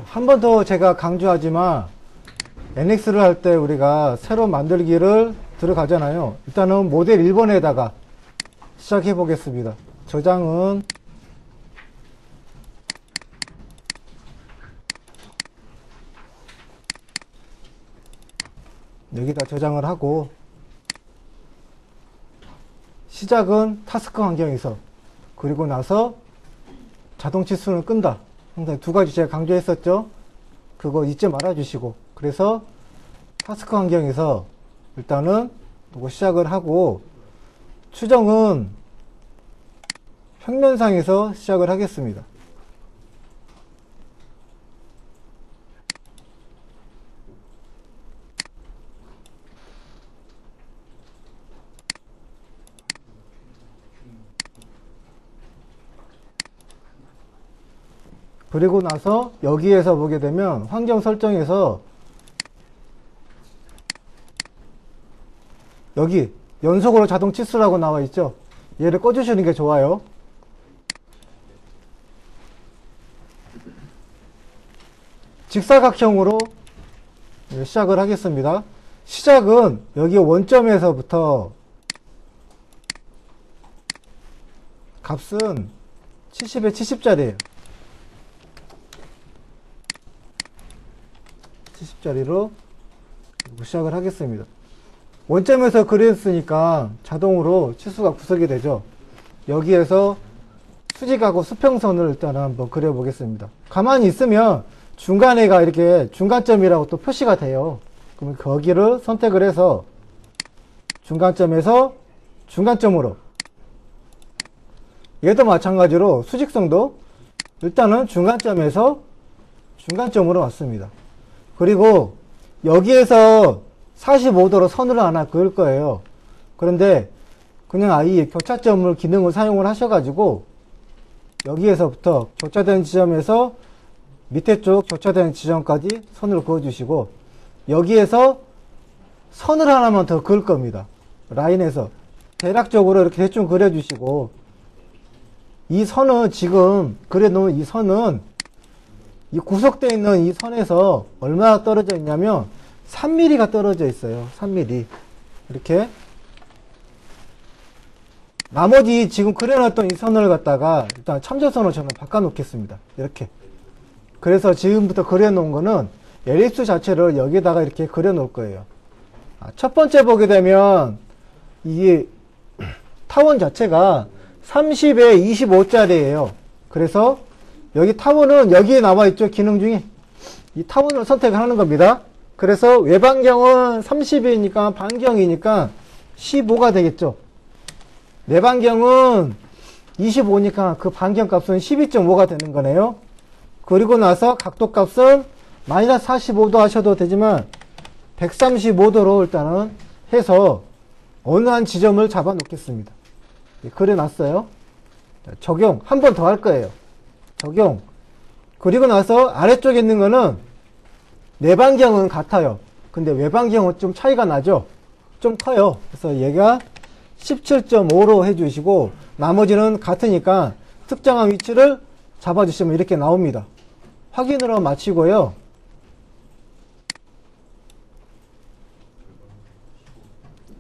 한 번 더 제가 강조하지만 NX를 할 때 우리가 새로 만들기를 들어가잖아요. 일단은 모델 1번에다가 시작해 보겠습니다. 저장은 여기다 저장을 하고, 시작은 타스크 환경에서, 그리고 나서 자동 치수는 끈다. 항상 두 가지 제가 강조했었죠. 그거 잊지 말아 주시고, 그래서 타스크 환경에서 일단은 이거 시작을 하고, 추정은 평면상에서 시작을 하겠습니다. 그리고 나서 여기에서 보게 되면 환경 설정에서 여기 연속으로 자동 치수라고 나와 있죠. 얘를 꺼주시는 게 좋아요. 직사각형으로 시작을 하겠습니다. 시작은 여기 원점에서부터 값은 70에 70짜리예요. 70짜리로 시작을 하겠습니다. 원점에서 그렸으니까 자동으로 치수가 구석이 되죠. 여기에서 수직하고 수평선을 일단 한번 그려보겠습니다. 가만히 있으면 중간에가 이렇게 중간점이라고 또 표시가 돼요. 그러면 거기를 선택을 해서 중간점에서 중간점으로, 얘도 마찬가지로 수직성도 일단은 중간점에서 중간점으로 왔습니다. 그리고 여기에서 45도로 선을 하나 그을 거예요. 그런데 그냥 아예 교차점을 기능을 사용을 하셔가지고 여기에서부터 교차되는 지점에서 밑에 쪽 교차되는 지점까지 선을 그어주시고, 여기에서 선을 하나만 더 그을 겁니다. 라인에서 대략적으로 이렇게 대충 그려주시고, 이 선은 지금 그려놓은 이 선은 이 구속되어 있는 이 선에서 얼마나 떨어져 있냐면 3mm가 떨어져 있어요. 3mm. 이렇게. 나머지 지금 그려놨던 이 선을 갖다가 일단 참조선으로 저는 바꿔놓겠습니다. 이렇게. 그래서 지금부터 그려놓은 거는 엘립스 자체를 여기다가 이렇게 그려놓을 거예요. 첫 번째 보게 되면 이 타원 자체가 30에 25짜리예요. 그래서 여기 타원은 여기에 나와 있죠. 기능 중에 이 타원을 선택을 하는 겁니다. 그래서 외반경은 30이니까 반경이니까 15가 되겠죠. 내반경은 25니까 그 반경 값은 12.5가 되는 거네요. 그리고 나서 각도 값은 마이너스 45도 하셔도 되지만 135도로 일단은 해서 어느 한 지점을 잡아 놓겠습니다. 그래 놨어요. 적용 한 번 더 할 거예요. 적용. 그리고 나서 아래쪽에 있는 거는 내반경은 같아요. 근데 외반경은 좀 차이가 나죠. 좀 커요. 그래서 얘가 17.5로 해주시고 나머지는 같으니까 특정한 위치를 잡아주시면 이렇게 나옵니다. 확인으로 마치고요.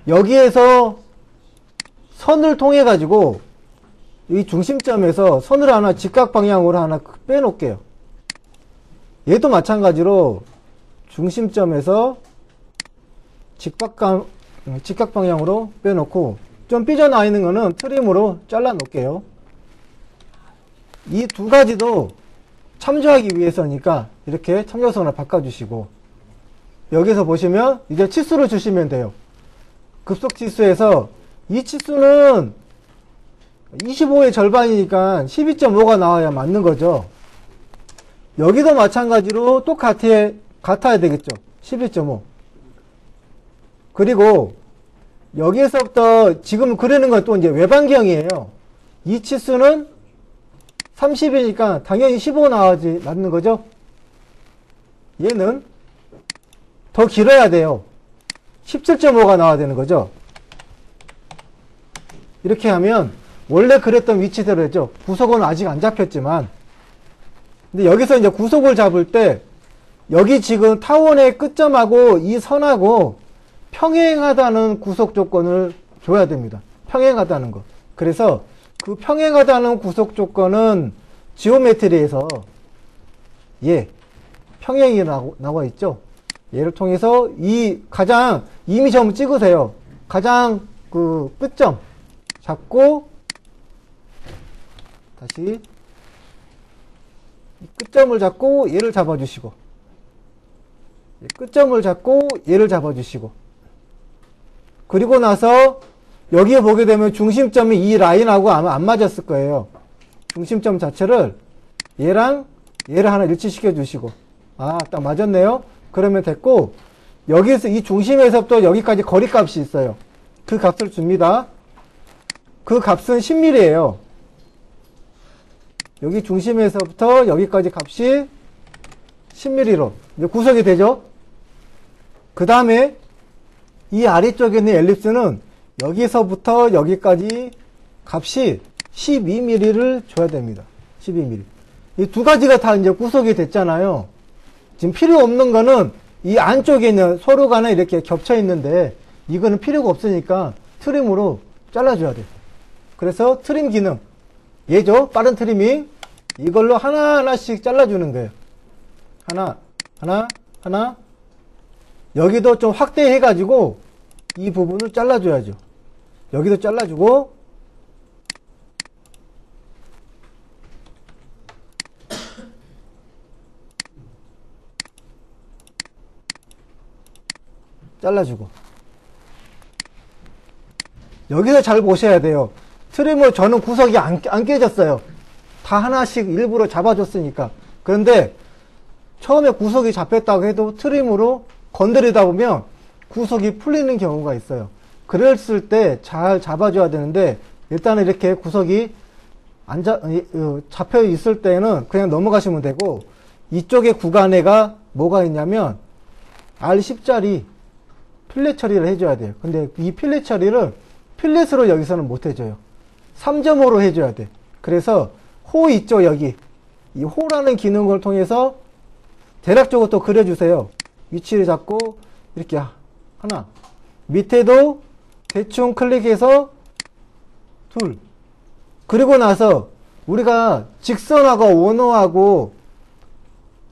여기에서 선을 통해 가지고 이 중심점에서 선을 하나 직각 방향으로 하나 빼놓을게요. 얘도 마찬가지로 중심점에서 직각 방향으로 빼놓고 좀 삐져나와 있는 거는 트림으로 잘라 놓을게요. 이 두 가지도 참조하기 위해서니까 이렇게 참조선을 바꿔주시고, 여기서 보시면 이제 치수를 주시면 돼요. 급속 치수에서 이 치수는 25의 절반이니까 12.5가 나와야 맞는 거죠. 여기도 마찬가지로 같아야 되겠죠. 12.5. 그리고 여기에서부터 지금 그리는 건 또 이제 외반경이에요. 이 치수는 30이니까 당연히 15 나와야지 맞는 거죠. 얘는 더 길어야 돼요. 17.5가 나와야 되는 거죠. 이렇게 하면 원래 그랬던 위치대로 했죠. 부속은 아직 안 잡혔지만 근데 여기서 이제 구속을 잡을 때 여기 지금 타원의 끝점하고 이 선하고 평행하다는 구속 조건을 줘야 됩니다. 평행하다는 거. 그래서 그 평행하다는 구속 조건은 지오메트리에서 평행이 나와 있죠. 얘를 통해서 가장 이미 점 찍으세요. 가장 그 끝점 잡고 다시 끝점을 잡고 얘를 잡아주시고 끝점을 잡고 얘를 잡아주시고 그리고 나서 여기에 보게 되면 중심점이 이 라인하고 아마 안 맞았을 거예요. 중심점 자체를 얘랑 얘를 하나 일치시켜 주시고 딱 맞았네요. 그러면 됐고 여기서 이 중심에서부터 여기까지 거리값이 있어요. 그 값을 줍니다. 그 값은 10mm예요. 여기 중심에서부터 여기까지 값이 10mm로 이제 구석이 되죠. 그 다음에 이 아래쪽에 있는 엘립스는 여기서부터 여기까지 값이 12mm를 줘야 됩니다. 12mm. 이 두 가지가 다 이제 구속이 됐잖아요. 지금 필요 없는 거는 이 안쪽에 있는 서로 간에 이렇게 겹쳐 있는데 이거는 필요가 없으니까 트림으로 잘라줘야 돼요. 그래서 트림 기능. 얘죠. 빠른 트리밍. 이걸로 하나하나씩 잘라주는 거예요. 하나. 여기도 좀 확대해가지고 이 부분을 잘라줘야죠. 여기도 잘라주고 잘라주고 여기서 잘 보셔야 돼요. 트림을 저는 구석이 안 깨졌어요. 다 하나씩 일부러 잡아줬으니까. 그런데 처음에 구석이 잡혔다고 해도 트림으로 건드리다 보면 구석이 풀리는 경우가 있어요. 그랬을 때 잘 잡아줘야 되는데 일단은 이렇게 구석이 잡혀 있을 때는 그냥 넘어가시면 되고 이쪽에 구간에가 뭐가 있냐면 R10짜리 필렛 처리를 해줘야 돼요. 근데 이 필렛 처리를 필렛으로 여기서는 못 해줘요. 3.5로 해줘야 돼. 그래서 호 있죠, 여기. 이 호라는 기능을 통해서 대략적으로 또 그려주세요. 위치를 잡고 이렇게 하나. 밑에도 대충 클릭해서 둘. 그리고 나서 우리가 직선하고 원호하고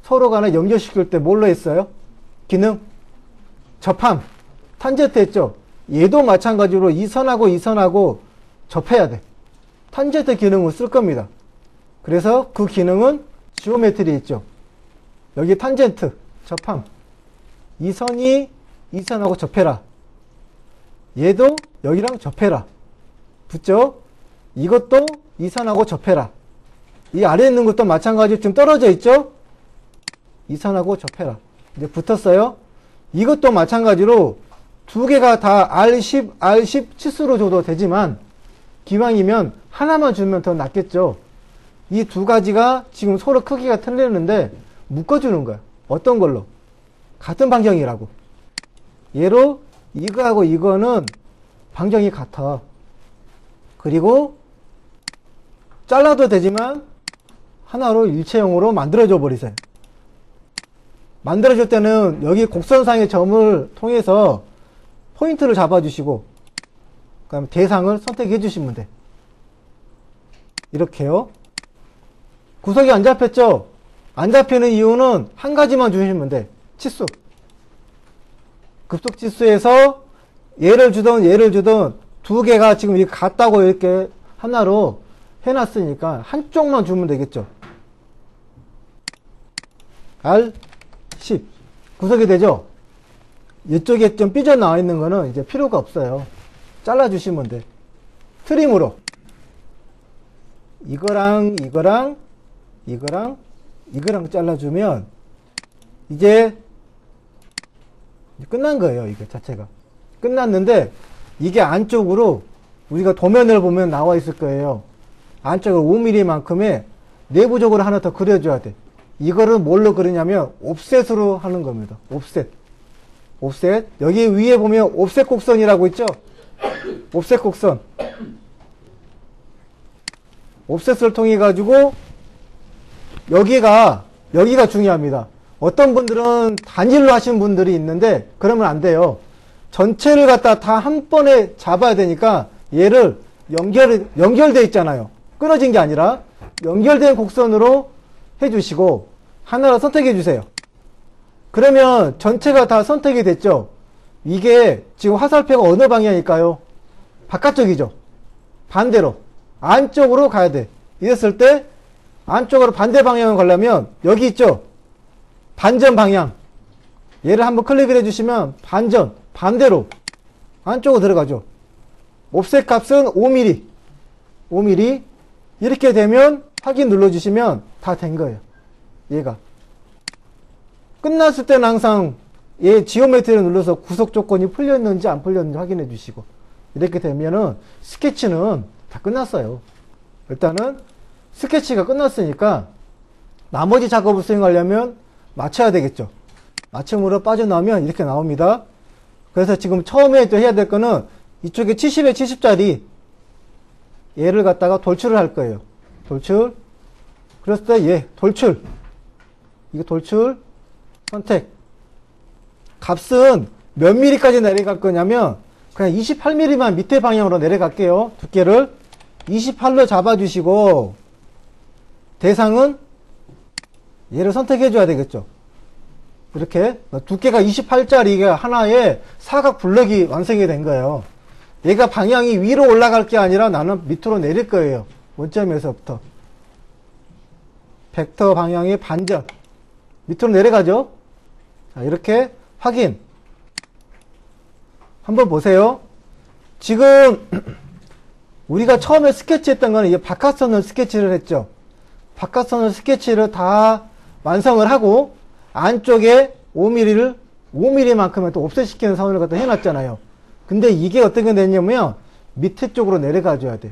서로 간에 연결시킬 때 뭘로 했어요? 기능? 접함. 탄젠트 했죠? 얘도 마찬가지로 이 선하고 이 선하고 접해야 돼. 탄젠트 기능을 쓸 겁니다. 그래서 그 기능은 지오메트리 있죠. 여기 탄젠트, 접함. 이 선이 이 선하고 접해라. 얘도 여기랑 접해라. 붙죠? 이것도 이 선하고 접해라. 이 아래에 있는 것도 마찬가지로 지금 떨어져 있죠? 이 선하고 접해라. 이제 붙었어요. 이것도 마찬가지로 두 개가 다 R10 치수로 줘도 되지만 기왕이면 하나만 주면 더 낫겠죠. 이 두 가지가 지금 서로 크기가 틀리는데 묶어주는 거야. 어떤 걸로? 같은 방정이라고. 얘로 이거하고 이거는 방정이 같아. 그리고 잘라도 되지만 하나로 일체형으로 만들어줘 버리세요. 만들어줄 때는 여기 곡선상의 점을 통해서 포인트를 잡아주시고 그 다음에 대상을 선택해 주시면 돼. 이렇게요. 구석이 안 잡혔죠? 안 잡히는 이유는 한 가지만 주시면 돼. 치수. 급속치수에서 얘를 주든 두 개가 지금 이렇게 같다고 이렇게 하나로 해놨으니까 한쪽만 주면 되겠죠. R10 구석이 되죠? 이쪽에 좀 삐져나와 있는 거는 이제 필요가 없어요. 잘라주시면 돼. 트림으로 이거랑 잘라주면 이제 끝난 거예요. 이게 자체가 끝났는데 이게 안쪽으로 우리가 도면을 보면 나와 있을 거예요. 안쪽으로 5mm만큼의 내부적으로 하나 더 그려줘야 돼. 이거를 뭘로 그리냐면 옵셋으로 하는 겁니다. 옵셋. 여기 위에 보면 옵셋 곡선이라고 있죠? 옵셋 곡선. 옵셋을 통해 가지고 여기가 중요합니다. 어떤 분들은 단일로 하시는 분들이 있는데 그러면 안 돼요. 전체를 갖다 다 한 번에 잡아야 되니까 얘를 연결돼 있잖아요. 끊어진 게 아니라 연결된 곡선으로 해주시고 하나로 선택해 주세요. 그러면 전체가 다 선택이 됐죠. 이게 지금 화살표가 어느 방향일까요? 바깥쪽이죠. 반대로 안쪽으로 가야 돼. 이랬을 때 안쪽으로 반대 방향을 가려면 여기 있죠. 반전 방향. 얘를 한번 클릭을 해주시면 반전, 반대로 안쪽으로 들어가죠. 옵셋 값은 5mm. 5mm. 이렇게 되면 확인 눌러주시면 다 된 거예요. 얘가. 끝났을 때는 항상 얘 지오메트리를 눌러서 구속 조건이 풀렸는지 안 풀렸는지 확인해 주시고. 이렇게 되면은 스케치는 다 끝났어요. 일단은 스케치가 끝났으니까 나머지 작업을 수행하려면 맞춰야 되겠죠. 맞춤으로 빠져나오면 이렇게 나옵니다. 그래서 지금 처음에 또 해야 될 거는 이쪽에 70에 70짜리 얘를 갖다가 돌출을 할 거예요. 돌출. 그랬을 때 얘 돌출. 이거 돌출. 선택. 값은 몇 mm까지 내려갈 거냐면 그냥 28mm만 밑에 방향으로 내려갈게요. 두께를 28로 잡아주시고 대상은 얘를 선택해 줘야 되겠죠. 이렇게 두께가 28짜리가 하나의 사각 블럭이 완성이 된 거예요. 얘가 방향이 위로 올라갈 게 아니라 나는 밑으로 내릴 거예요. 원점에서부터 벡터 방향의 반전 밑으로 내려가죠. 자, 이렇게 확인. 한번 보세요. 지금 우리가 처음에 스케치했던 거는 이제 바깥선을 스케치를 했죠. 바깥선을 스케치를 다 완성을 하고 안쪽에 5mm만큼은 또 옵셋시키는 선을 갖다 해놨잖아요. 근데 이게 어떻게 됐냐면 밑에 쪽으로 내려가줘야 돼.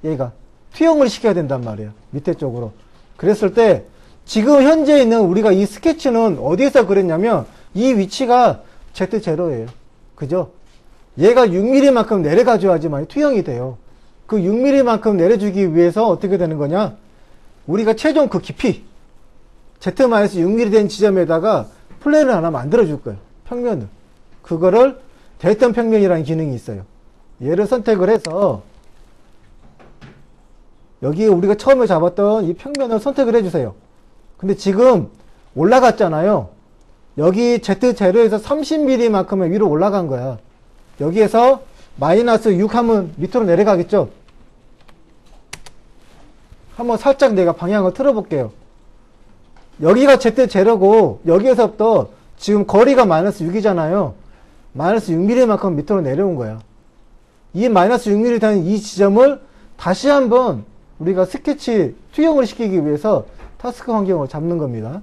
얘가 투영을 시켜야 된단 말이에요. 밑에 쪽으로. 그랬을 때 지금 현재 있는 우리가 이 스케치는 어디에서 그랬냐면 이 위치가 Z0예요. 그죠? 얘가 6mm만큼 내려가줘야지만 투영이 돼요. 그 6mm만큼 내려주기 위해서 어떻게 되는 거냐? 우리가 최종 그 깊이 Z-6mm 된 지점에다가 플레이를 하나 만들어줄 거예요. 평면을. 그거를 대턴 평면이라는 기능이 있어요. 얘를 선택을 해서 여기 우리가 처음에 잡았던 이 평면을 선택을 해주세요. 근데 지금 올라갔잖아요. 여기 Z0에서 30mm만큼은 위로 올라간 거야. 여기에서 마이너스 6 하면 밑으로 내려가겠죠? 한번 살짝 내가 방향을 틀어볼게요. 여기가 Z0고 여기에서부터 지금 거리가 마이너스 6이잖아요. 마이너스 6mm만큼 밑으로 내려온 거야. 이 마이너스 6mm 되는 이 지점을 다시 한번 우리가 스케치 투영을 시키기 위해서 타스크 환경을 잡는 겁니다.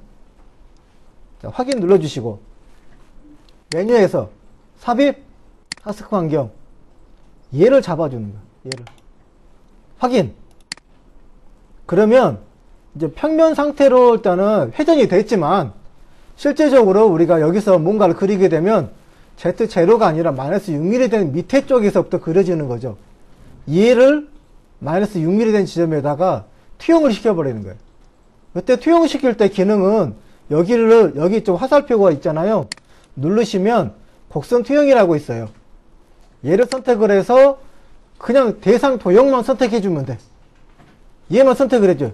자, 확인 눌러주시고 메뉴에서 삽입 타스크 환경 얘를 잡아주는 거야. 얘를 확인. 그러면 이제 평면 상태로 일단은 회전이 됐지만 실제적으로 우리가 여기서 뭔가를 그리게 되면 Z0가 아니라 마이너스 6mm 된 밑에 쪽에서부터 그려지는 거죠. 얘를 마이너스 6mm 된 지점에다가 투영을 시켜버리는 거예요. 그때 투영을 시킬 때 기능은 여기 좀 화살표가 있잖아요. 누르시면 곡선 투영이라고 있어요. 얘를 선택을 해서 그냥 대상 도형만 선택해주면 돼. 얘만 선택을 해줘요.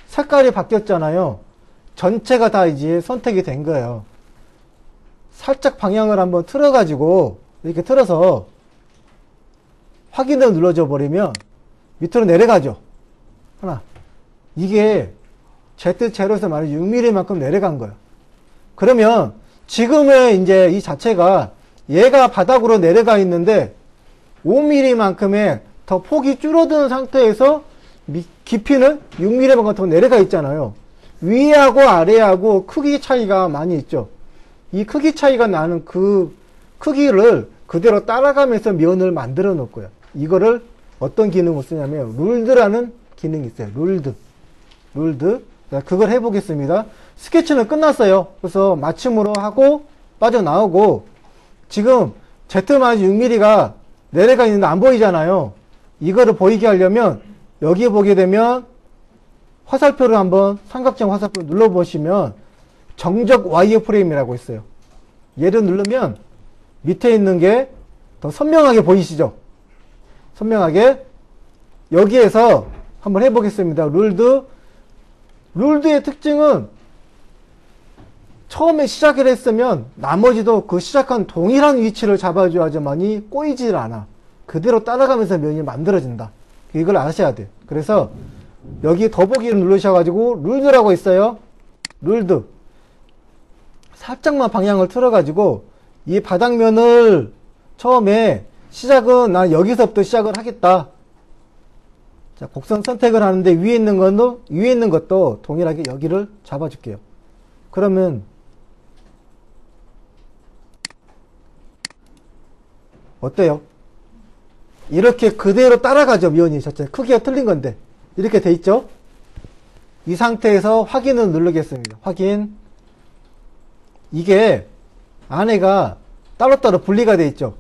색깔이 바뀌었잖아요. 전체가 다 이제 선택이 된 거예요. 살짝 방향을 한번 틀어가지고 이렇게 틀어서 확인을 눌러줘 버리면 밑으로 내려가죠. 하나. 이게 Z0에서 말해 6mm만큼 내려간 거예요. 그러면 지금의 이제 이 자체가 얘가 바닥으로 내려가 있는데 5mm만큼의 더 폭이 줄어든 상태에서 깊이는 6mm만큼 더 내려가 있잖아요. 위하고 아래하고 크기 차이가 많이 있죠. 이 크기 차이가 나는 그 크기를 그대로 따라가면서 면을 만들어 놓을 거야. 이거를 어떤 기능을 쓰냐면 룰드라는 기능이 있어요. 룰드. 자, 그걸 해보겠습니다. 스케치는 끝났어요. 그래서 맞춤으로 하고 빠져나오고 지금 Z-6mm가 내려가 있는데 안 보이잖아요. 이거를 보이게 하려면 여기 보게 되면 화살표를 한번 삼각형 화살표를 눌러보시면 정적 와이어프레임이라고 있어요. 얘를 누르면 밑에 있는 게 더 선명하게 보이시죠? 선명하게. 여기에서 한번 해보겠습니다. 룰드의 특징은 처음에 시작을 했으면 나머지도 그 시작한 동일한 위치를 잡아줘야지만이 꼬이질 않아. 그대로 따라가면서 면이 만들어진다. 이걸 아셔야 돼요. 그래서 여기 더보기를 누르셔가지고 룰드라고 있어요. 룰드. 살짝만 방향을 틀어가지고 이 바닥면을 처음에 시작은 난 여기서부터 시작을 하겠다. 자, 곡선 선택을 하는데 위에 있는 것도 동일하게 여기를 잡아줄게요. 그러면 어때요? 이렇게 그대로 따라가죠. 면이 자체 크기가 틀린 건데 이렇게 돼 있죠. 이 상태에서 확인을 누르겠습니다. 확인. 이게 안에가 따로따로 분리가 돼 있죠.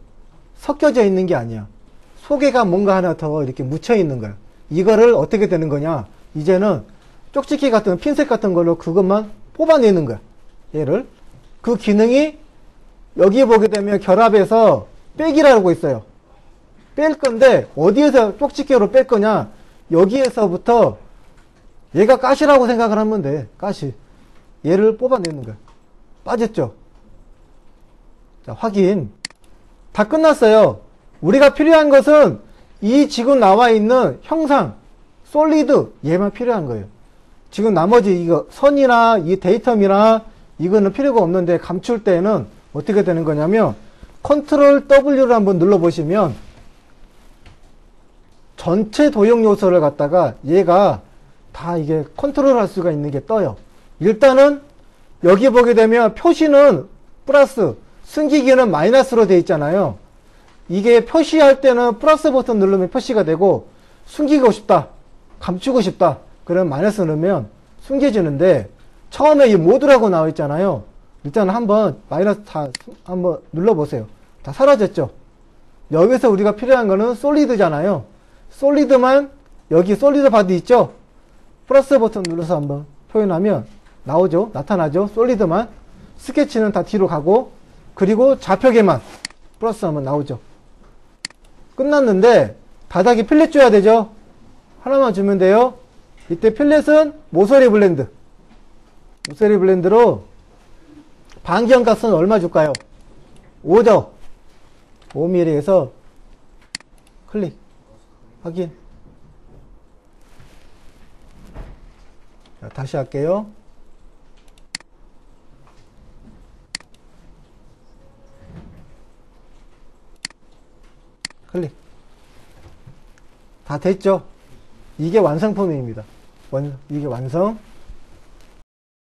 섞여져 있는 게 아니야. 속에가 뭔가 하나 더 이렇게 묻혀 있는 거야. 이거를 어떻게 되는 거냐, 이제는 쪽지기 같은 핀셋 같은 걸로 그것만 뽑아내는 거야. 얘를. 그 기능이 여기 보게 되면 결합해서 빼기라고 있어요. 뺄 건데 어디에서 쪽지기로 뺄 거냐, 여기에서부터 얘가 가시라고 생각을 하면 돼. 가시. 얘를 뽑아내는 거야. 빠졌죠? 자, 확인. 다 끝났어요. 우리가 필요한 것은 이 지금 나와 있는 형상, 솔리드, 얘만 필요한 거예요. 지금 나머지 이거 선이나 이 데이텀이나 이거는 필요가 없는데 감출 때는 어떻게 되는 거냐면 컨트롤 W를 한번 눌러보시면 전체 도형 요소를 갖다가 얘가 다 이게 컨트롤 할 수가 있는 게 떠요. 일단은 여기 보게 되면 표시는 플러스, 숨기기는 마이너스로 되어 있잖아요. 이게 표시할 때는 플러스 버튼 누르면 표시가 되고, 숨기고 싶다, 감추고 싶다, 그러면 마이너스 누르면 숨겨지는데, 처음에 이 모드라고 나와 있잖아요. 일단 한번 마이너스 다 한번 눌러보세요. 다 사라졌죠? 여기서 우리가 필요한 거는 솔리드잖아요. 솔리드만, 여기 솔리드 바디 있죠? 플러스 버튼 눌러서 한번 표현하면 나오죠? 나타나죠? 솔리드만. 스케치는 다 뒤로 가고, 그리고 좌표계만 플러스 하면 나오죠. 끝났는데 바닥에 필렛 줘야 되죠. 하나만 주면 돼요. 이때 필렛은 모서리 블렌드. 모서리 블렌드로 반경값은 얼마 줄까요? 5죠. 5mm에서 클릭. 확인. 자, 다시 할게요. 클릭. 다 됐죠? 이게 완성품입니다. 이게 완성.